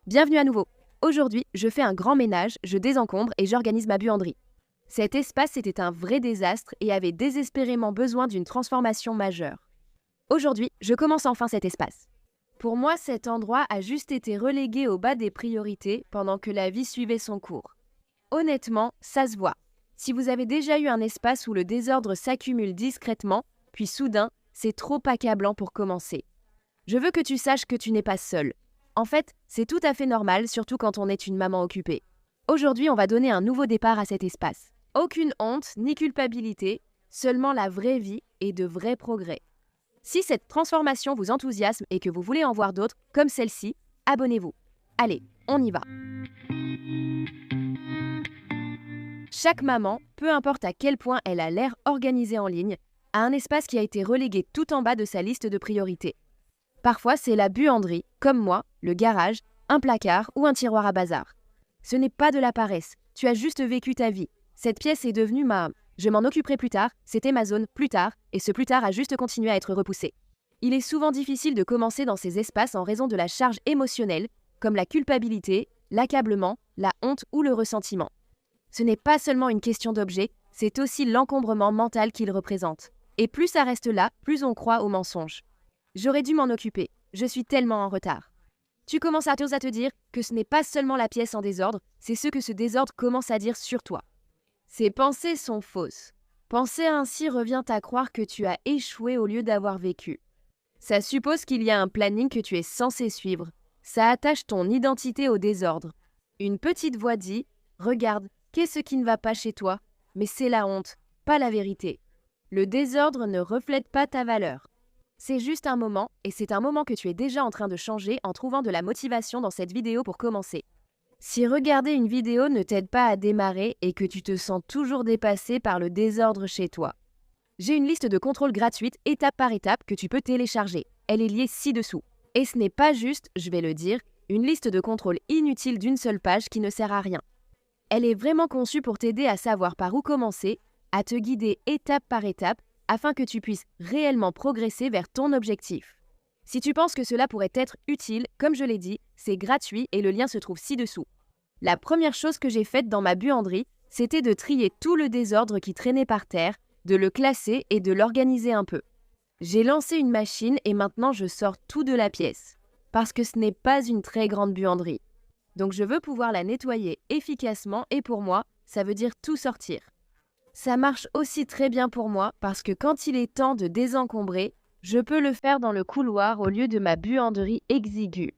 Bienvenue à nouveau. Aujourd'hui, je fais un grand ménage, je désencombre et j'organise ma buanderie. Cet espace était un vrai désastre et avait désespérément besoin d'une transformation majeure. Aujourd'hui, je commence enfin cet espace. Pour moi, cet endroit a juste été relégué au bas des priorités pendant que la vie suivait son cours. Honnêtement, ça se voit. Si vous avez déjà eu un espace où le désordre s'accumule discrètement, puis soudain, c'est trop accablant pour commencer. Je veux que tu saches que tu n'es pas seul. En fait, c'est tout à fait normal, surtout quand on est une maman occupée. Aujourd'hui, on va donner un nouveau départ à cet espace. Aucune honte ni culpabilité, seulement la vraie vie et de vrais progrès. Si cette transformation vous enthousiasme et que vous voulez en voir d'autres, comme celle-ci, abonnez-vous. Allez, on y va. Chaque maman, peu importe à quel point elle a l'air organisée en ligne, a un espace qui a été relégué tout en bas de sa liste de priorités. Parfois, c'est la buanderie, comme moi, le garage, un placard ou un tiroir à bazar. Ce n'est pas de la paresse, tu as juste vécu ta vie. Cette pièce est devenue ma... Je m'en occuperai plus tard, c'était ma zone plus tard, et ce plus tard a juste continué à être repoussé. Il est souvent difficile de commencer dans ces espaces en raison de la charge émotionnelle, comme la culpabilité, l'accablement, la honte ou le ressentiment. Ce n'est pas seulement une question d'objet, c'est aussi l'encombrement mental qu'il représente. Et plus ça reste là, plus on croit aux mensonges. J'aurais dû m'en occuper, je suis tellement en retard. Tu commences à te dire que ce n'est pas seulement la pièce en désordre, c'est ce que ce désordre commence à dire sur toi. Ces pensées sont fausses. Penser ainsi revient à croire que tu as échoué au lieu d'avoir vécu. Ça suppose qu'il y a un planning que tu es censé suivre. Ça attache ton identité au désordre. Une petite voix dit « Regarde, qu'est-ce qui ne va pas chez toi ?» Mais c'est la honte, pas la vérité. Le désordre ne reflète pas ta valeur. C'est juste un moment, et c'est un moment que tu es déjà en train de changer en trouvant de la motivation dans cette vidéo pour commencer. Si regarder une vidéo ne t'aide pas à démarrer et que tu te sens toujours dépassé par le désordre chez toi, j'ai une liste de contrôles gratuite étape par étape que tu peux télécharger. Elle est liée ci-dessous. Et ce n'est pas juste, je vais le dire, une liste de contrôles inutile d'une seule page qui ne sert à rien. Elle est vraiment conçue pour t'aider à savoir par où commencer, à te guider étape par étape, afin que tu puisses réellement progresser vers ton objectif. Si tu penses que cela pourrait être utile, comme je l'ai dit, c'est gratuit et le lien se trouve ci-dessous. La première chose que j'ai faite dans ma buanderie, c'était de trier tout le désordre qui traînait par terre, de le classer et de l'organiser un peu. J'ai lancé une machine et maintenant je sors tout de la pièce, parce que ce n'est pas une très grande buanderie. Donc je veux pouvoir la nettoyer efficacement et pour moi, ça veut dire tout sortir. Ça marche aussi très bien pour moi parce que quand il est temps de désencombrer, je peux le faire dans le couloir au lieu de ma buanderie exiguë.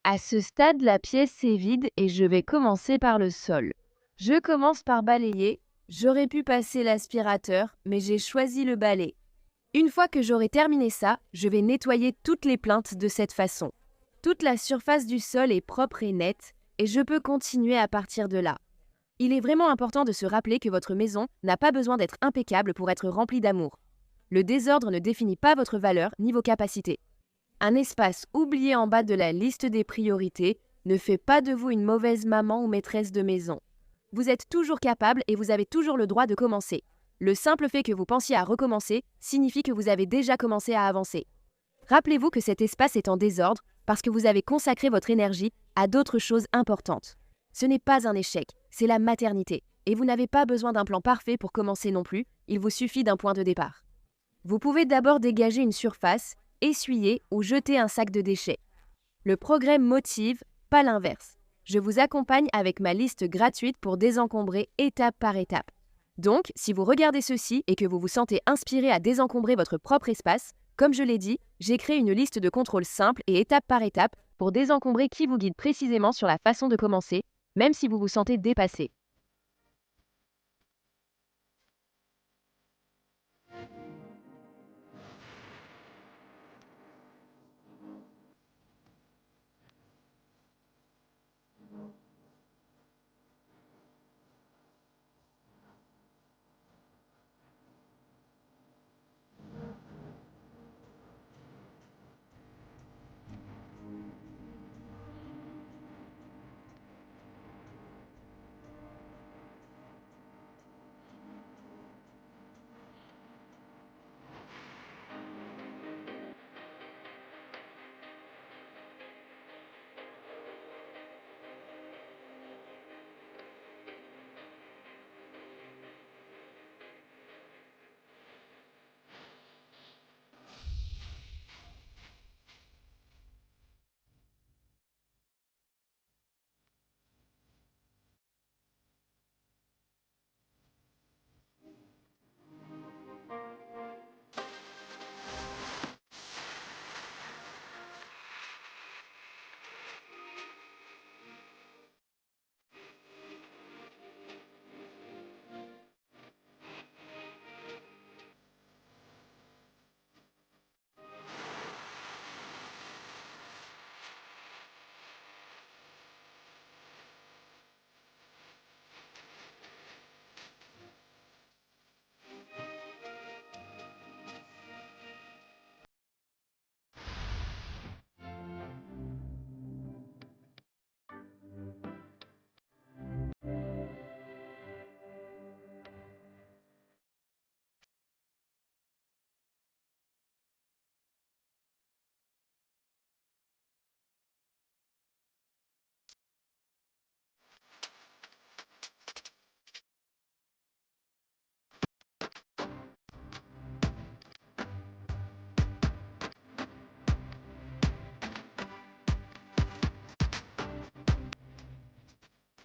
À ce stade, la pièce est vide et je vais commencer par le sol. Je commence par balayer. J'aurais pu passer l'aspirateur, mais j'ai choisi le balai. Une fois que j'aurai terminé ça, je vais nettoyer toutes les plinthes de cette façon. Toute la surface du sol est propre et nette, et je peux continuer à partir de là. Il est vraiment important de se rappeler que votre maison n'a pas besoin d'être impeccable pour être remplie d'amour. Le désordre ne définit pas votre valeur ni vos capacités. Un espace oublié en bas de la liste des priorités ne fait pas de vous une mauvaise maman ou maîtresse de maison. Vous êtes toujours capable et vous avez toujours le droit de commencer. Le simple fait que vous pensiez à recommencer signifie que vous avez déjà commencé à avancer. Rappelez-vous que cet espace est en désordre parce que vous avez consacré votre énergie à d'autres choses importantes. Ce n'est pas un échec, c'est la maternité. Et vous n'avez pas besoin d'un plan parfait pour commencer non plus, il vous suffit d'un point de départ. Vous pouvez d'abord dégager une surface, essuyer ou jeter un sac de déchets. Le progrès motive, pas l'inverse. Je vous accompagne avec ma liste gratuite pour désencombrer étape par étape. Donc, si vous regardez ceci et que vous vous sentez inspiré à désencombrer votre propre espace, comme je l'ai dit, j'ai créé une liste de contrôle simple et étape par étape pour désencombrer qui vous guide précisément sur la façon de commencer, même si vous vous sentez dépassé.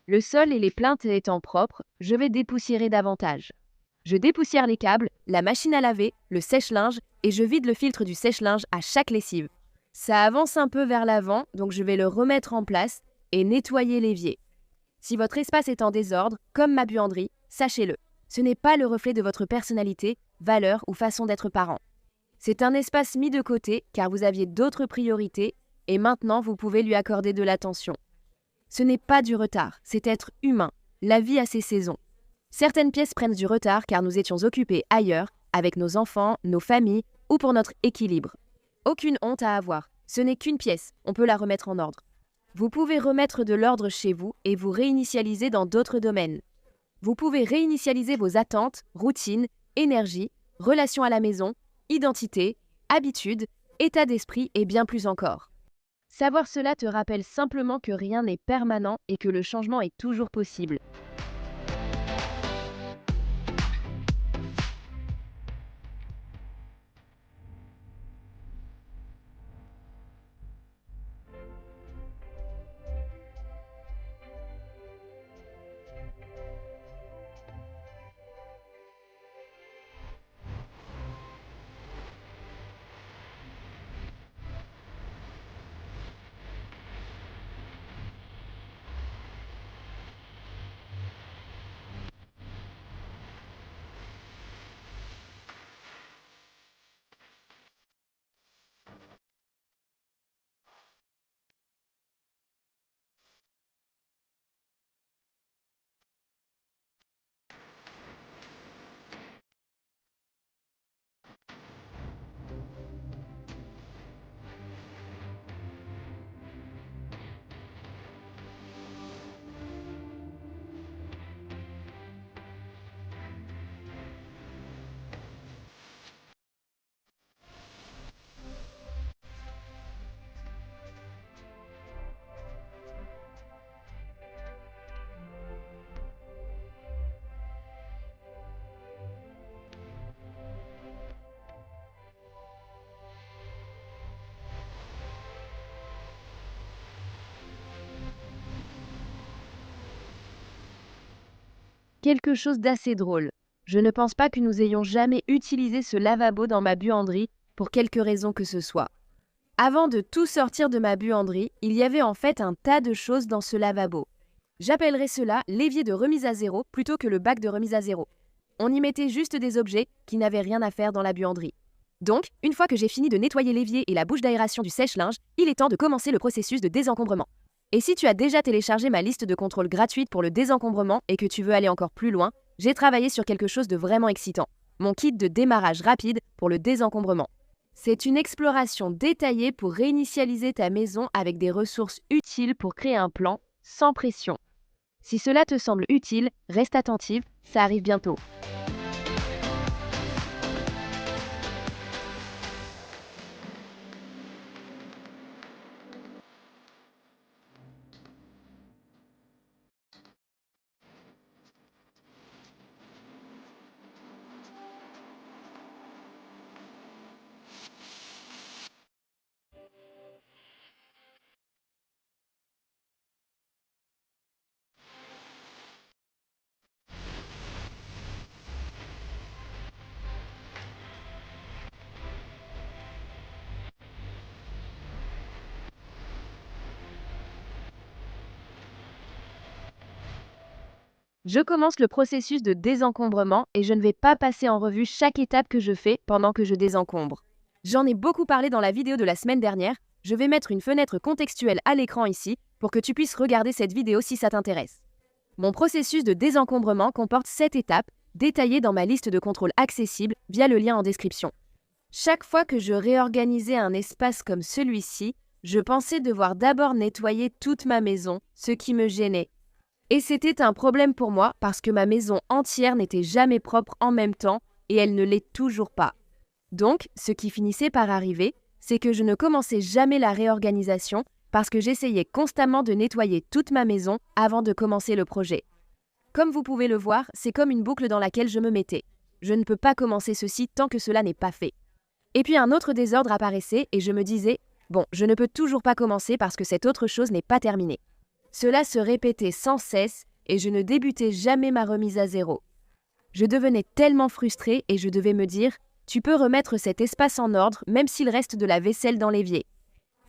Le sol et les plinthes étant propres, je vais dépoussiérer davantage. Je dépoussière les câbles, la machine à laver, le sèche-linge et je vide le filtre du sèche-linge à chaque lessive. Ça avance un peu vers l'avant, donc je vais le remettre en place et nettoyer l'évier. Si votre espace est en désordre, comme ma buanderie, sachez-le. Ce n'est pas le reflet de votre personnalité, valeur ou façon d'être parent. C'est un espace mis de côté car vous aviez d'autres priorités et maintenant vous pouvez lui accorder de l'attention. Ce n'est pas du retard, c'est être humain. La vie a ses saisons. Certaines pièces prennent du retard car nous étions occupés ailleurs, avec nos enfants, nos familles ou pour notre équilibre. Aucune honte à avoir. Ce n'est qu'une pièce, on peut la remettre en ordre. Vous pouvez remettre de l'ordre chez vous et vous réinitialiser dans d'autres domaines. Vous pouvez réinitialiser vos attentes, routines, énergie, relations à la maison, identité, habitudes, état d'esprit et bien plus encore. Savoir cela te rappelle simplement que rien n'est permanent et que le changement est toujours possible. Quelque chose d'assez drôle. Je ne pense pas que nous ayons jamais utilisé ce lavabo dans ma buanderie pour quelque raison que ce soit. Avant de tout sortir de ma buanderie, il y avait en fait un tas de choses dans ce lavabo. J'appellerais cela l'évier de remise à zéro plutôt que le bac de remise à zéro. On y mettait juste des objets qui n'avaient rien à faire dans la buanderie. Donc, une fois que j'ai fini de nettoyer l'évier et la bouche d'aération du sèche-linge, il est temps de commencer le processus de désencombrement. Et si tu as déjà téléchargé ma liste de contrôle gratuite pour le désencombrement et que tu veux aller encore plus loin, j'ai travaillé sur quelque chose de vraiment excitant, mon kit de démarrage rapide pour le désencombrement. C'est une exploration détaillée pour réinitialiser ta maison avec des ressources utiles pour créer un plan sans pression. Si cela te semble utile, reste attentive, ça arrive bientôt. Je commence le processus de désencombrement et je ne vais pas passer en revue chaque étape que je fais pendant que je désencombre. J'en ai beaucoup parlé dans la vidéo de la semaine dernière, je vais mettre une fenêtre contextuelle à l'écran ici pour que tu puisses regarder cette vidéo si ça t'intéresse. Mon processus de désencombrement comporte 7 étapes, détaillées dans ma liste de contrôle accessible via le lien en description. Chaque fois que je réorganisais un espace comme celui-ci, je pensais devoir d'abord nettoyer toute ma maison, ce qui me gênait. Et c'était un problème pour moi parce que ma maison entière n'était jamais propre en même temps et elle ne l'est toujours pas. Donc, ce qui finissait par arriver, c'est que je ne commençais jamais la réorganisation parce que j'essayais constamment de nettoyer toute ma maison avant de commencer le projet. Comme vous pouvez le voir, c'est comme une boucle dans laquelle je me mettais. Je ne peux pas commencer ceci tant que cela n'est pas fait. Et puis un autre désordre apparaissait et je me disais « Bon, je ne peux toujours pas commencer parce que cette autre chose n'est pas terminée. » Cela se répétait sans cesse et je ne débutais jamais ma remise à zéro. Je devenais tellement frustrée et je devais me dire « Tu peux remettre cet espace en ordre même s'il reste de la vaisselle dans l'évier. »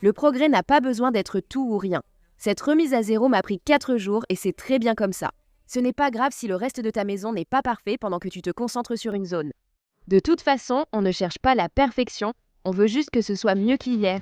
Le progrès n'a pas besoin d'être tout ou rien. Cette remise à zéro m'a pris 4 jours et c'est très bien comme ça. Ce n'est pas grave si le reste de ta maison n'est pas parfait pendant que tu te concentres sur une zone. De toute façon, on ne cherche pas la perfection, on veut juste que ce soit mieux qu'hier.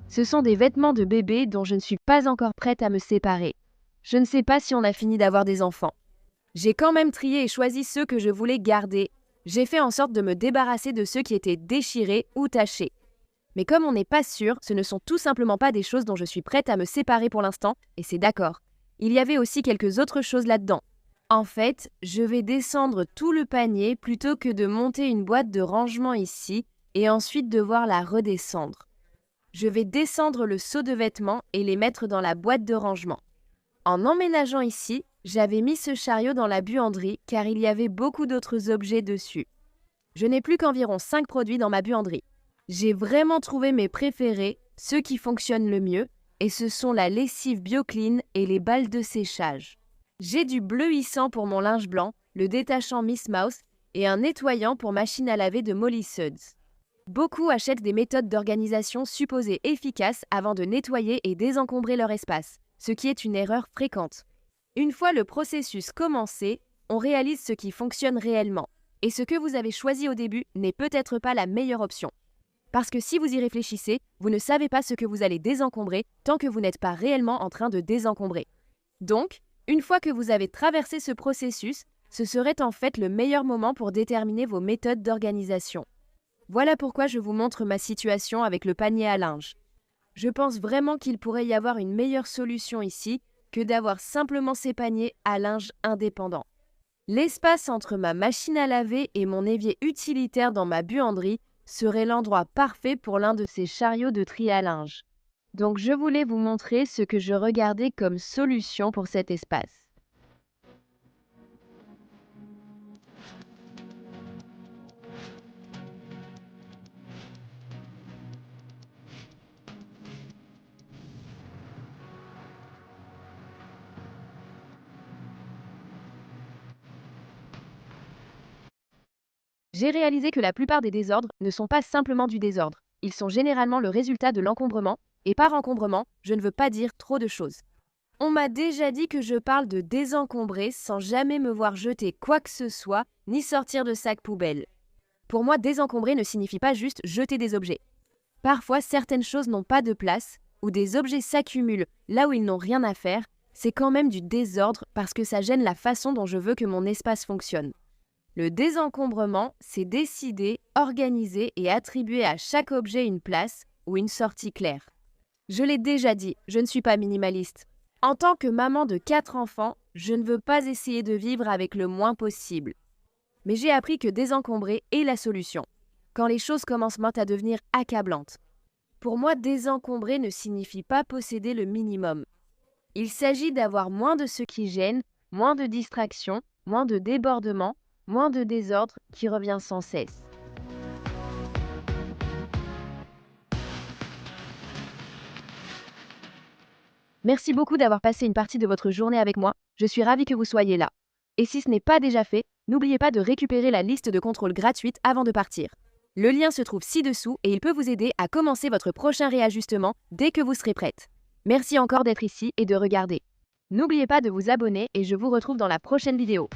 Ce sont des vêtements de bébé dont je ne suis pas encore prête à me séparer. Je ne sais pas si on a fini d'avoir des enfants. J'ai quand même trié et choisi ceux que je voulais garder. J'ai fait en sorte de me débarrasser de ceux qui étaient déchirés ou tachés. Mais comme on n'est pas sûr, ce ne sont tout simplement pas des choses dont je suis prête à me séparer pour l'instant, et c'est d'accord. Il y avait aussi quelques autres choses là-dedans. En fait, je vais descendre tout le panier plutôt que de monter une boîte de rangement ici et ensuite devoir la redescendre. Je vais descendre le seau de vêtements et les mettre dans la boîte de rangement. En emménageant ici, j'avais mis ce chariot dans la buanderie car il y avait beaucoup d'autres objets dessus. Je n'ai plus qu'environ 5 produits dans ma buanderie. J'ai vraiment trouvé mes préférés, ceux qui fonctionnent le mieux, et ce sont la lessive BioClean et les balles de séchage. J'ai du bleuissant pour mon linge blanc, le détachant Miss Mouse et un nettoyant pour machine à laver de Molly Suds. Beaucoup achètent des méthodes d'organisation supposées efficaces avant de nettoyer et désencombrer leur espace, ce qui est une erreur fréquente. Une fois le processus commencé, on réalise ce qui fonctionne réellement. Et ce que vous avez choisi au début n'est peut-être pas la meilleure option. Parce que si vous y réfléchissez, vous ne savez pas ce que vous allez désencombrer tant que vous n'êtes pas réellement en train de désencombrer. Donc, une fois que vous avez traversé ce processus, ce serait en fait le meilleur moment pour déterminer vos méthodes d'organisation. Voilà pourquoi je vous montre ma situation avec le panier à linge. Je pense vraiment qu'il pourrait y avoir une meilleure solution ici que d'avoir simplement ces paniers à linge indépendants. L'espace entre ma machine à laver et mon évier utilitaire dans ma buanderie serait l'endroit parfait pour l'un de ces chariots de tri à linge. Donc je voulais vous montrer ce que je regardais comme solution pour cet espace. J'ai réalisé que la plupart des désordres ne sont pas simplement du désordre. Ils sont généralement le résultat de l'encombrement, et par encombrement, je ne veux pas dire trop de choses. On m'a déjà dit que je parle de désencombrer sans jamais me voir jeter quoi que ce soit, ni sortir de sac poubelle. Pour moi, désencombrer ne signifie pas juste jeter des objets. Parfois, certaines choses n'ont pas de place, ou des objets s'accumulent là où ils n'ont rien à faire, c'est quand même du désordre parce que ça gêne la façon dont je veux que mon espace fonctionne. Le désencombrement, c'est décider, organiser et attribuer à chaque objet une place ou une sortie claire. Je l'ai déjà dit, je ne suis pas minimaliste. En tant que maman de 4 enfants, je ne veux pas essayer de vivre avec le moins possible. Mais j'ai appris que désencombrer est la solution, quand les choses commencent à devenir accablantes. Pour moi, désencombrer ne signifie pas posséder le minimum. Il s'agit d'avoir moins de ce qui gêne, moins de distractions, moins de débordements, moins de désordre qui revient sans cesse. Merci beaucoup d'avoir passé une partie de votre journée avec moi. Je suis ravie que vous soyez là. Et si ce n'est pas déjà fait, n'oubliez pas de récupérer la liste de contrôle gratuite avant de partir. Le lien se trouve ci-dessous et il peut vous aider à commencer votre prochain réajustement dès que vous serez prête. Merci encore d'être ici et de regarder. N'oubliez pas de vous abonner et je vous retrouve dans la prochaine vidéo.